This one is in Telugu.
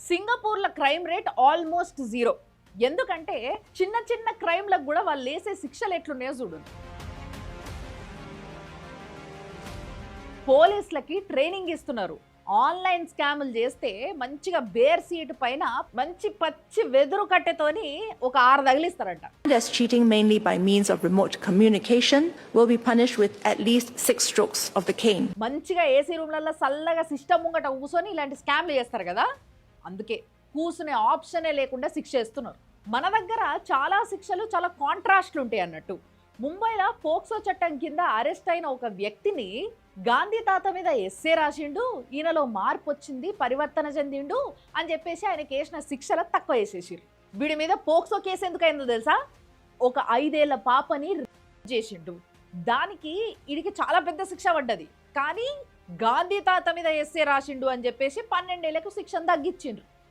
సింగపూర్ల క్రైమ్ రేట్ ఆల్మోస్ట్ జీరో. ఎందుకంటే చిన్న చిన్న క్రైమ్లకు కూడా వాళ్ళు వేసే శిక్షలు ఎట్లున్నాయో చూడు. పోలీసులకి ట్రైనింగ్ ఇస్తున్నారు. ఆన్లైన్ స్కాములు చేస్తే మంచిగా బేర్ సీట్ పైన మంచి పచ్చి వెదురు కట్టెతోని ఒక 6 తగిలిస్తారంట. As cheating mainly by means of remote communication will be punished with at least 6 strokes of the cane. మంచిగా ఏసీ రూమ్లలో సల్లగా సిస్టమ్ ముంగట కూర్చొని ఇలాంటి స్కామ్లు చేస్తారు కదా, అందుకే కూసునే ఆప్షనే లేకుండా శిక్ష వేస్తున్నారు. మన దగ్గర చాలా శిక్షలు చాలా కాంట్రాస్ట్లు ఉంటాయి అన్నట్టు. ముంబైలో పోక్సో చట్టం కింద అరెస్ట్ అయిన ఒక వ్యక్తిని గాంధీ తాత మీద ఎస్సే రాసిండు, ఈయనలో మార్పు వచ్చింది, పరివర్తన చెందిండు అని చెప్పేసి ఆయనకి వేసిన శిక్షలు తక్కువ వేసేసారు. వీడి మీద పోక్సో కేసు ఎందుకు అయిందో తెలుసా? ఒక 5 ఏళ్ల పాపని చేసిండు, దానికి వీడికి చాలా పెద్ద శిక్ష పడ్డది. కానీ గాంధీ తాత మీద ఎస్సే రాసిండు అని చెప్పేసి 12 ఏళ్లకు శిక్షను తగ్గించిండ్రు.